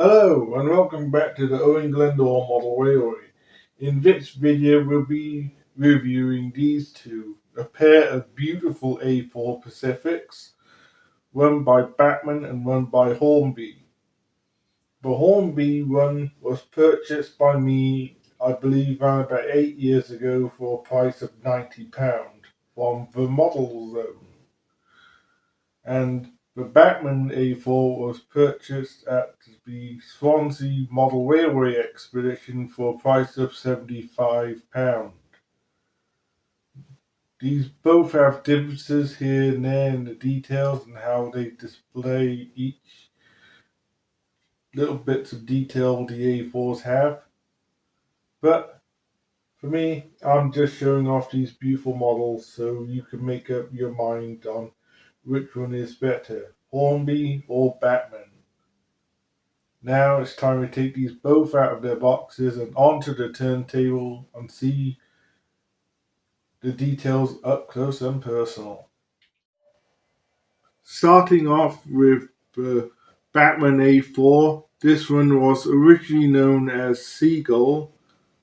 Hello and welcome back to the Owen Glendore Model Railway. In this video we'll be reviewing these two, a pair of beautiful A4 Pacifics, one by Bachmann and one by Hornby. The Hornby one was purchased by me, I believe, around about 8 years ago for a price of £90 from the Model Zone. And the Bachmann A4 was purchased at the Swansea Model Railway Expedition for a price of £75. These both have differences here and there in the details and how they display each little bits of detail the A4s have. But for me, I'm just showing off these beautiful models so you can make up your mind on which one is better, Hornby or Bachmann. Now it's time to take these both out of their boxes and onto the turntable and see the details up close and personal. Starting off with the Bachmann A4, this one was originally known as Seagull,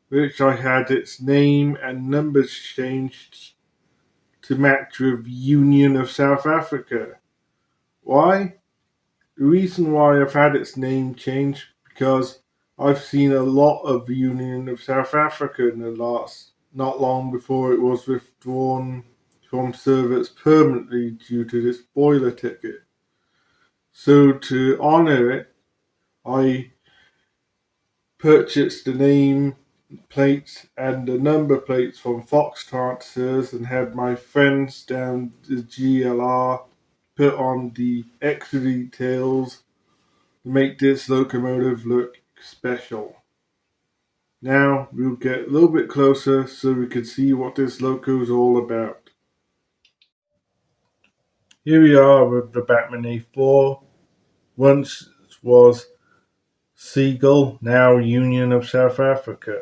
which I had its name and numbers changed to match with Union of South Africa. Why? The reason why I've had its name changed because I've seen a lot of the Union of South Africa in the last, not long before it was withdrawn from service permanently due to this boiler ticket. So to honour it, I purchased the name plates and the number plates from Fox Transfers and had my friends down the GLR put on the extra details to make this locomotive look special. Now we'll get a little bit closer so we can see what this loco is all about. Here we are with the Bachmann A4. Once was Seagull, now Union of South Africa.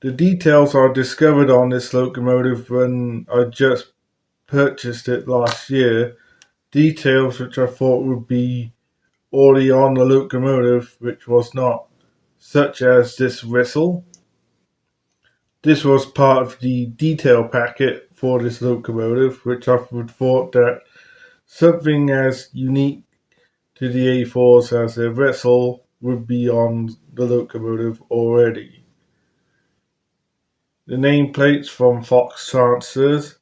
The details I discovered on this locomotive when I just purchased it last year, details which I thought would be already on the locomotive, which was not, such as this whistle. This was part of the detail packet for this locomotive, which I would thought that something as unique to the A4s as a whistle would be on the locomotive already. The nameplates from Fox Transfers.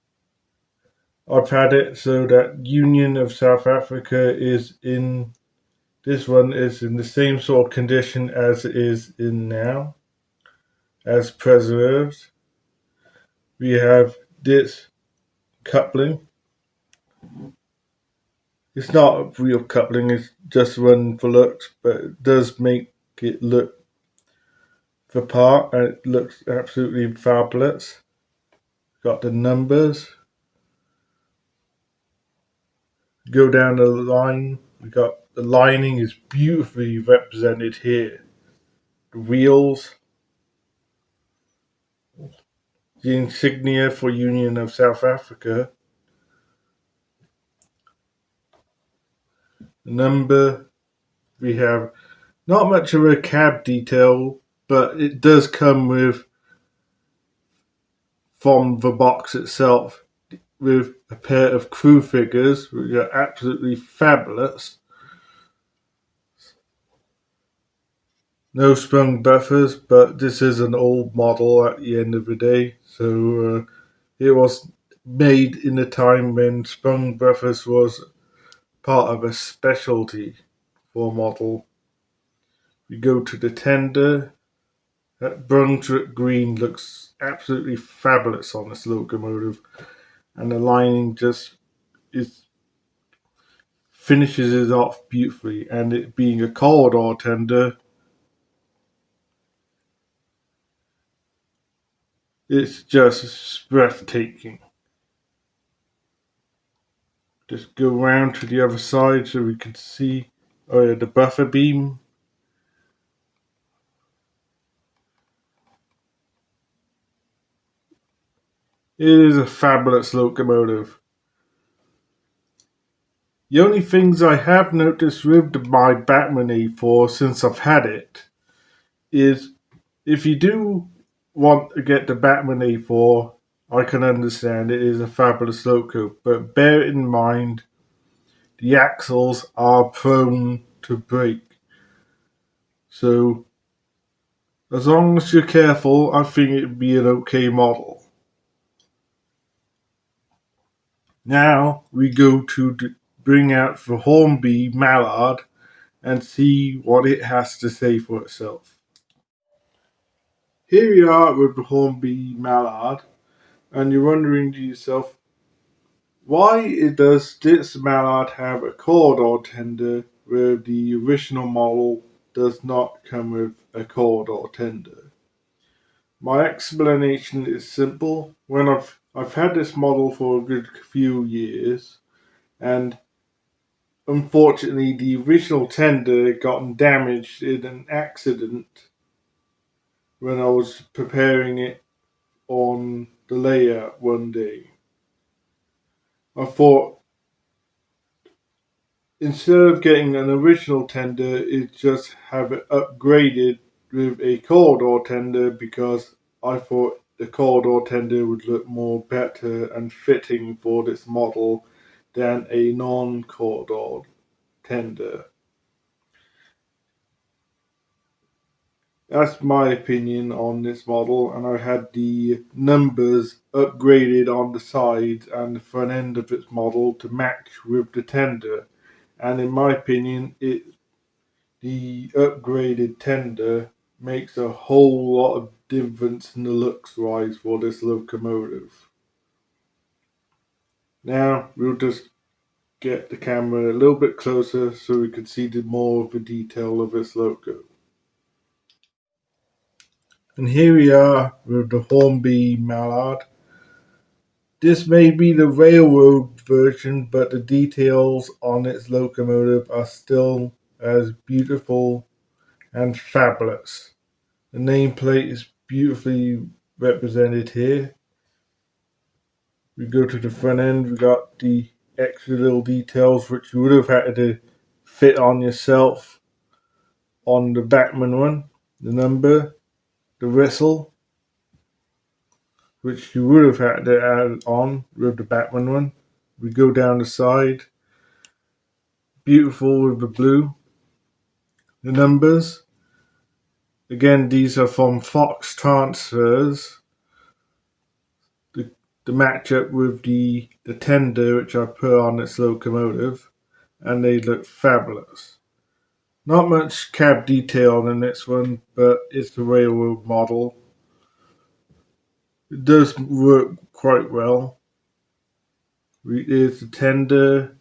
I've had it so that Union of South Africa is in, this one is in the same sort of condition as it is in now, as preserved. We have this coupling. It's not a real coupling, it's just one for looks, but it does make it look the part and it looks absolutely fabulous. Got the numbers. Go down the line, we got the lining is beautifully represented here. The wheels, the insignia for Union of South Africa, the number, we have not much of a cab detail, but it does come with, from the box itself, with a pair of crew figures, which are absolutely fabulous. No sprung buffers, but this is an old model at the end of the day, so it was made in a time when sprung buffers was part of a specialty for a model. We go to the tender. That Brunswick green looks absolutely fabulous on this locomotive, and the lining just is finishes it off beautifully. And it being a corridor tender, it's just breathtaking. Just go round to the other side so we can see the buffer beam. It is a fabulous locomotive. The only things I have noticed with my Bachmann A4 since I've had it is if you do want to get the Bachmann A4, I can understand it is a fabulous loco, but bear in mind the axles are prone to break. So as long as you're careful, I think it'd be an okay model. Now we go to bring out the Hornby Mallard and see what it has to say for itself. Here we are with the Hornby Mallard, and you're wondering to yourself, why does this Mallard have a corridor tender where the original model does not come with a corridor tender? My explanation is simple. When I've had this model for a good few years, and unfortunately the original tender got damaged in an accident when I was preparing it on the layout one day. I thought instead of getting an original tender, it just have it upgraded with a corridor tender because I thought the corridor tender would look more better and fitting for this model than a non-corridor tender. That's my opinion on this model, and I had the numbers upgraded on the sides and the front end of its model to match with the tender. And in my opinion, the upgraded tender makes a whole lot of difference in the looks wise for this locomotive. Now we'll just get the camera a little bit closer so we can see more of the detail of this loco. And here we are with the Hornby Mallard. This may be the railroad version, but the details on its locomotive are still as beautiful and fabulous. The nameplate is beautifully represented here. We go to the front end, we got the extra little details which you would have had to fit on yourself on the Bachmann one. The number, the whistle, which you would have had to add on with the Bachmann one. We go down the side, beautiful with the blue. The numbers, again, these are from Fox transfers. The match up with the tender which I put on its locomotive, and they look fabulous. Not much cab detail in this one, but it's a railroad model. It does work quite well. Here's the tender.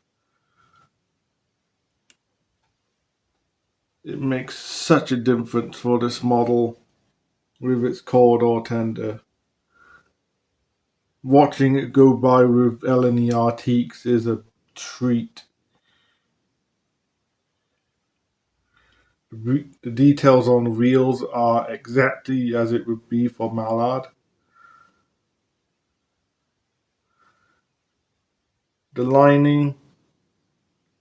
It makes such a difference for this model with its corridor tender. Watching it go by with L&E Artiques is a treat. The details on the wheels are exactly as it would be for Mallard. The lining,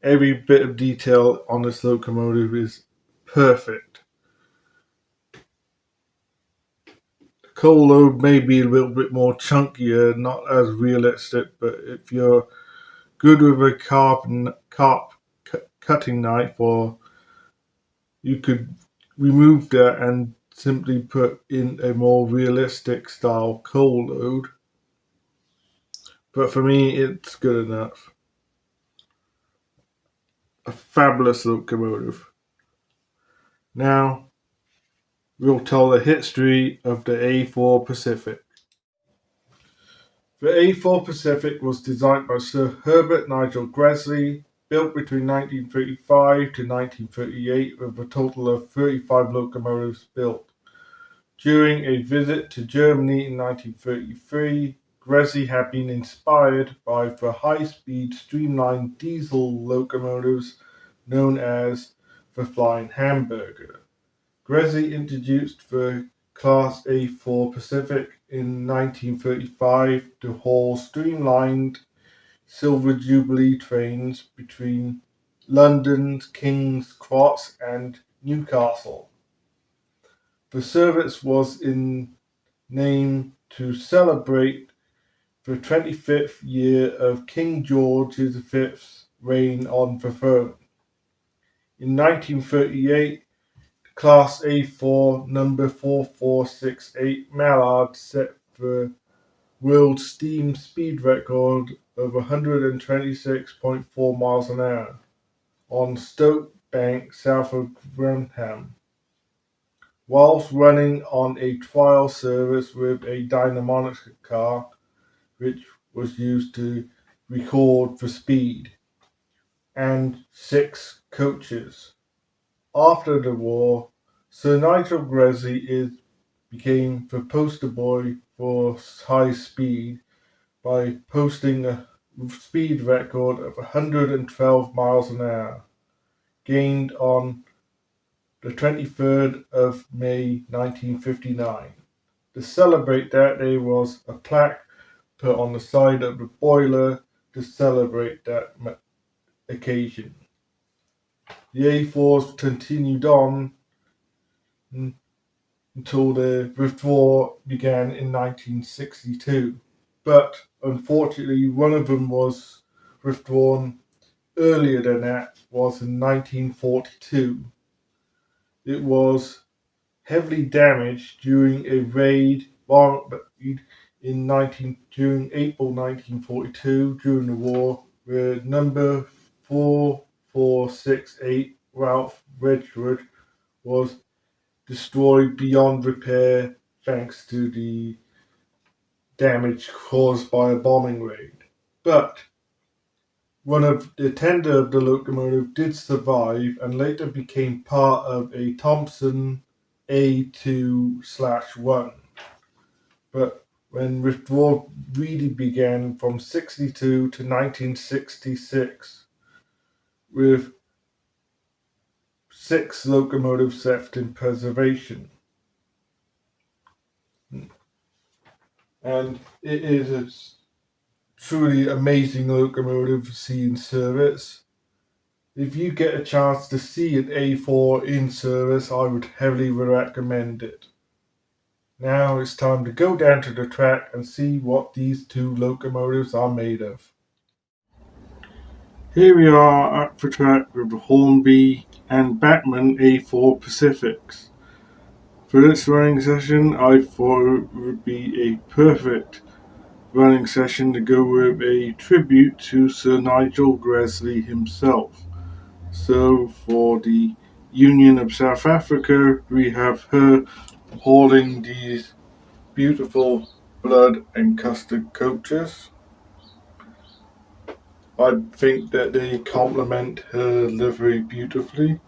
every bit of detail on this locomotive is perfect. The coal load may be a little bit more chunkier, not as realistic, but if you're good with a cutting knife, or you could remove that and simply put in a more realistic style coal load. But for me, it's good enough. A fabulous locomotive. Now, we'll tell the history of the A4 Pacific. The A4 Pacific was designed by Sir Herbert Nigel Gresley, built between 1935 to 1938 with a total of 35 locomotives built. During a visit to Germany in 1933, Gresley had been inspired by the high-speed streamlined diesel locomotives known as the Flying Hamburger. Gresley introduced the Class A4 Pacific in 1935 to haul streamlined Silver Jubilee trains between London's King's Cross and Newcastle. The service was in name to celebrate the 25th year of King George V's reign on the throne. In 1938, Class A4 number 4468 Mallard set the world steam speed record of 126.4 miles an hour on Stoke Bank south of Grantham, whilst running on a trial service with a dynamometer car which was used to record the speed, and 6 coaches. After the war, Sir Nigel Gresley became the poster boy for high speed by posting a speed record of 112 miles an hour, gained on the 23rd of May 1959. To celebrate that, there was a plaque put on the side of the boiler to celebrate that occasion. The A4s continued on until the withdrawal began in 1962, but unfortunately one of them was withdrawn earlier than that, was in 1942. It was heavily damaged during a raid during April 1942 during the war, where number 4468 Ralph Wedgwood was destroyed beyond repair thanks to the damage caused by a bombing raid. But the tender of the locomotive did survive and later became part of a Thompson A2/1. But when withdrawal really began from 62 to 1966, with 6 locomotives left in preservation. And it is a truly amazing locomotive to see in service. If you get a chance to see an A4 in service, I would heavily recommend it. Now it's time to go down to the track and see what these 2 locomotives are made of. Here we are at the track with the Hornby and Bachmann A4 Pacifics. For this running session, I thought it would be a perfect running session to go with a tribute to Sir Nigel Gresley himself. So for the Union of South Africa, we have her holding these beautiful blood and custard coaches. I think that they complement her livery beautifully.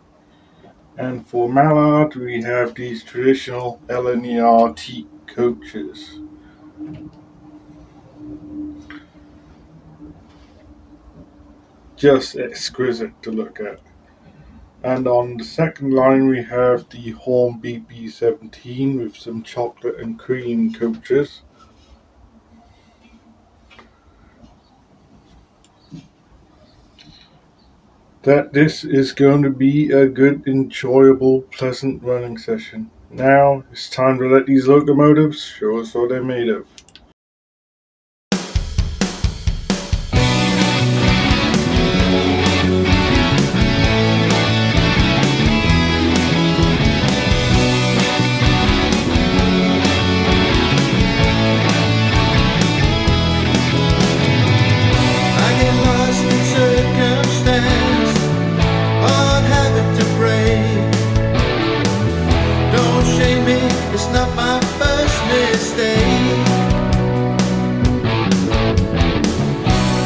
And for Mallard, we have these traditional LNER teak coaches. Just exquisite to look at. And on the second line, we have the Hornby B17 with some chocolate and cream coaches. That this is going to be a good, enjoyable, pleasant running session. Now it's time to let these locomotives show us what they're made of. It's not my first mistake.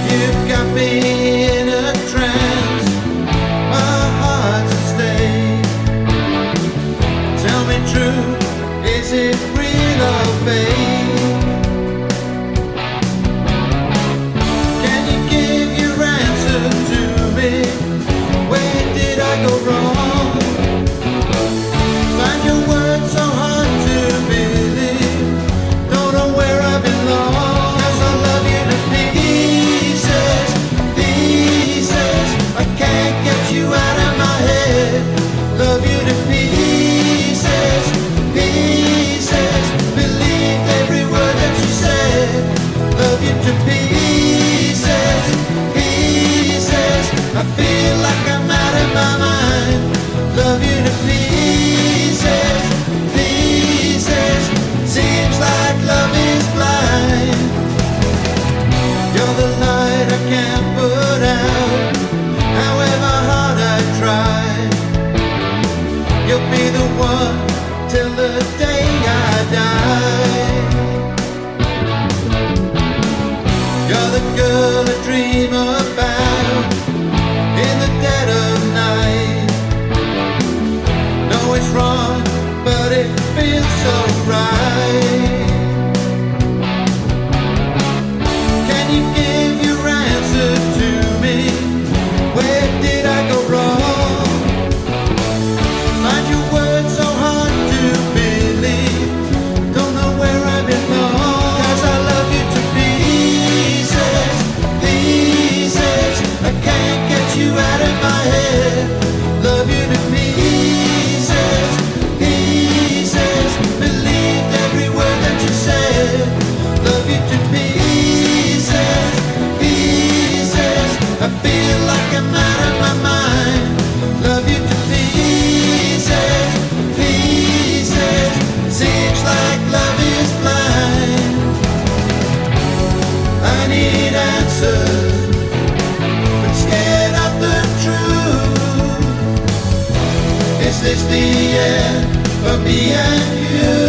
You've got me in a trance, my heart's at stake. Tell me true, is it real or fake? Can you give your answer to me? Where did I go wrong? Find your words so hard to believe. Don't know where I belong, 'cause I love you to pieces. my head. Love you to pieces, pieces. Believed every word that you said. Love you to pieces, pieces. I feel like I'm out of my mind. Love you to pieces, pieces. Seems like love is blind. I need answers, but scared of the truth. Is this the end for me and you?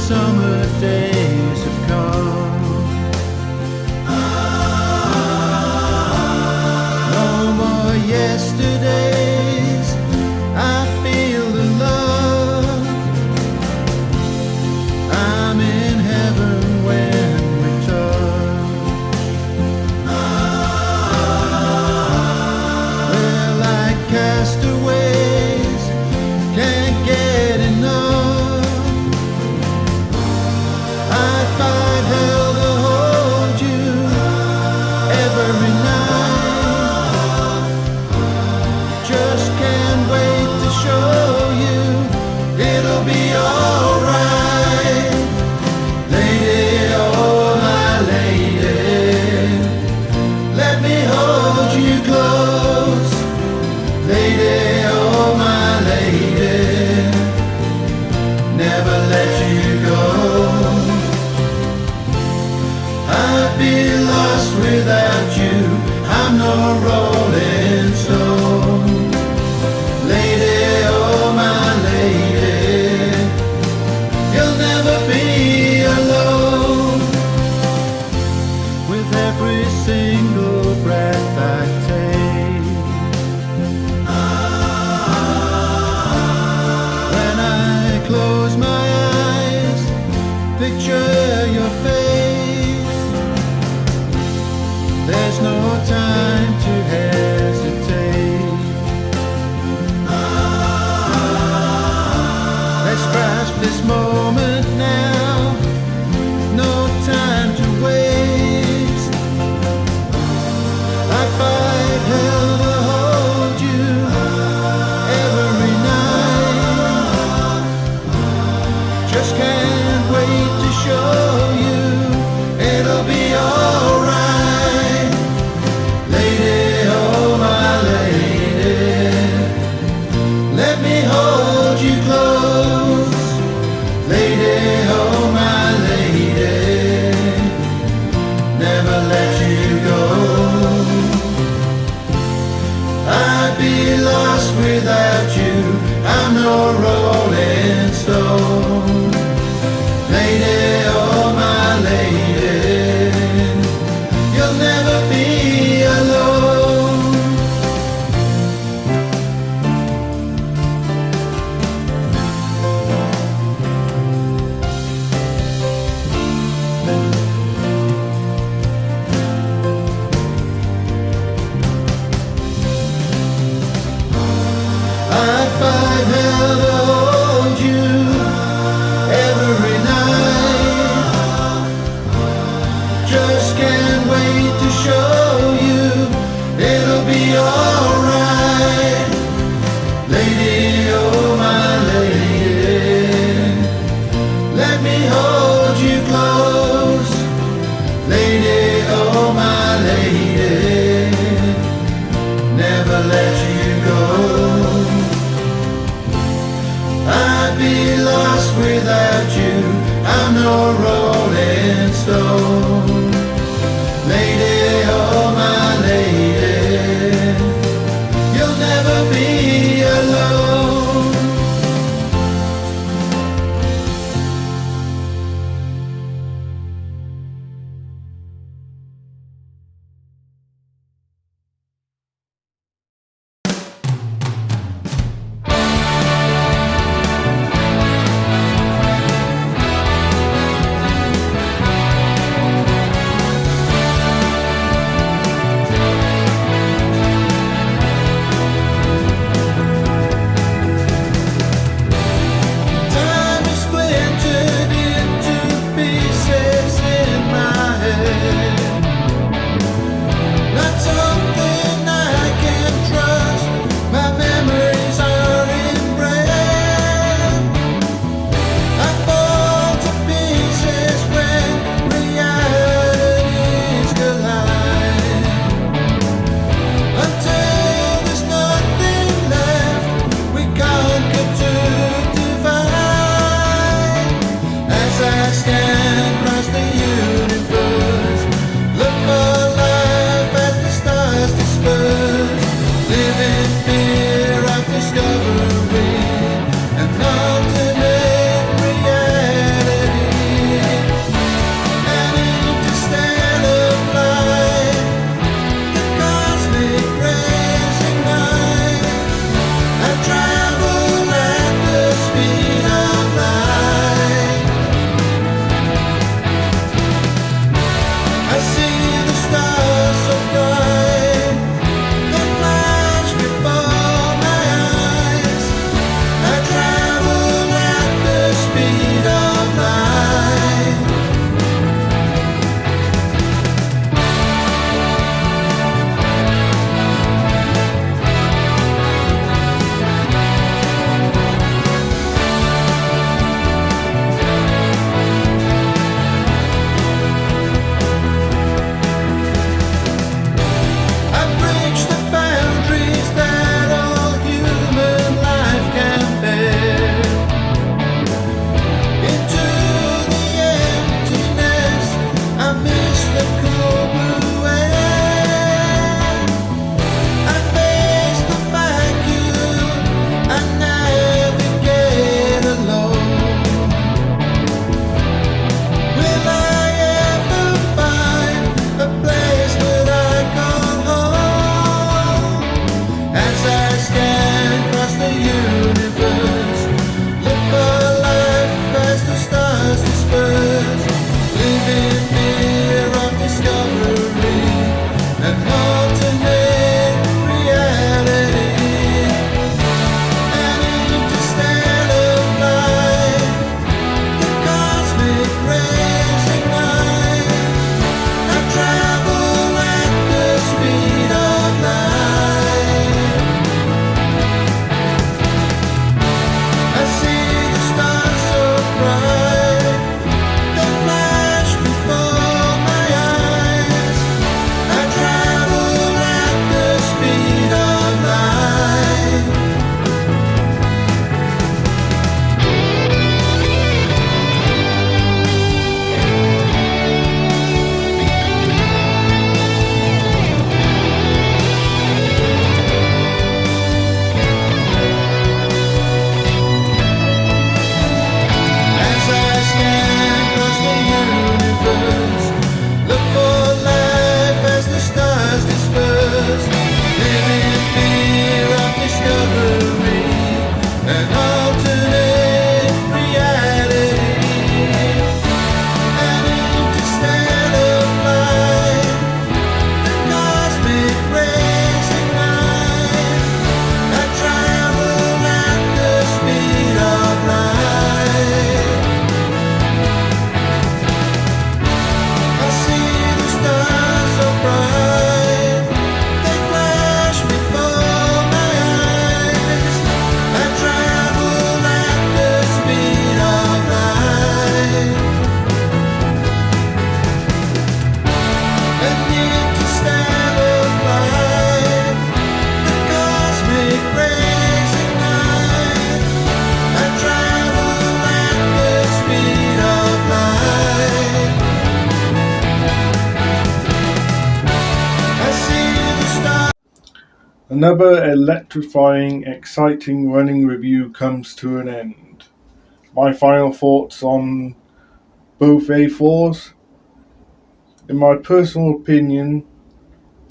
Summer days have come. No more yesterdays. I feel the love. I'm in heaven when we touch. We're like castaways, can't get enough. Without you, I'm no rolling stone. Lady, oh my lady, you'll never be alone. With every single breath I take, when I close my eyes, picture your face. There's no time to hesitate. Let's grasp this moment now. No time to waste. I fight hell to hold you every night. Just can't wait to show you it'll be alright. Lady, oh me alone. I'd fight hell to hold you every night. Just can't wait to show you Another electrifying, exciting running review comes to an end. My final thoughts on both A4s. In my personal opinion,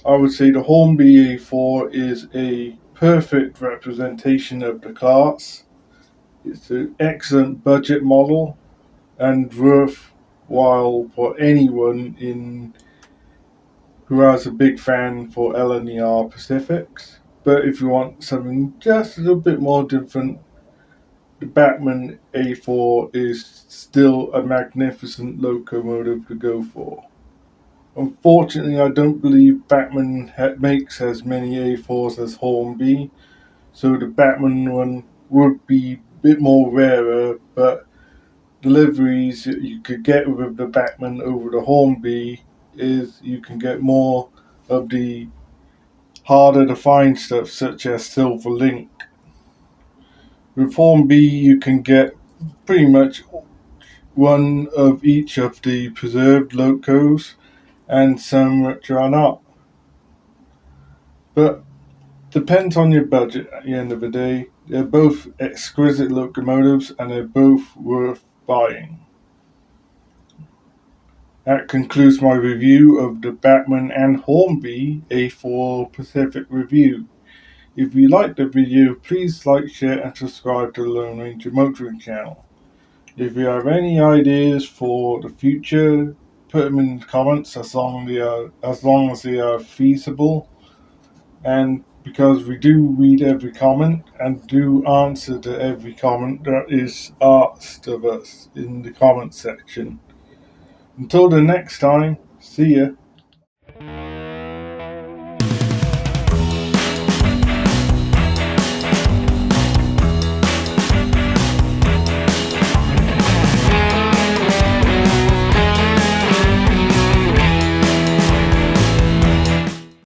I would say the Hornby A4 is a perfect representation of the class. It's an excellent budget model and worthwhile for anyone who has a big fan for LNER Pacifics. But if you want something just a little bit more different, the Bachmann A4 is still a magnificent locomotive to go for. Unfortunately, I don't believe Bachmann makes as many A4s as Hornby, so the Bachmann one would be a bit more rarer, but deliveries you could get with the Bachmann over the Hornby is you can get more of the harder to find stuff such as Silver Link. With Hornby you can get pretty much one of each of the preserved locos and some which are not. But depends on your budget at the end of the day. They're both exquisite locomotives and they're both worth buying. That concludes my review of the Bachmann and Hornby A4 Pacific Review. If you liked the video, please like, share and subscribe to the Lone Ranger Motoring channel. If you have any ideas for the future, put them in the comments as long as they are feasible. And because we do read every comment and do answer to every comment that is asked of us in the comment section. Until the next time, see ya.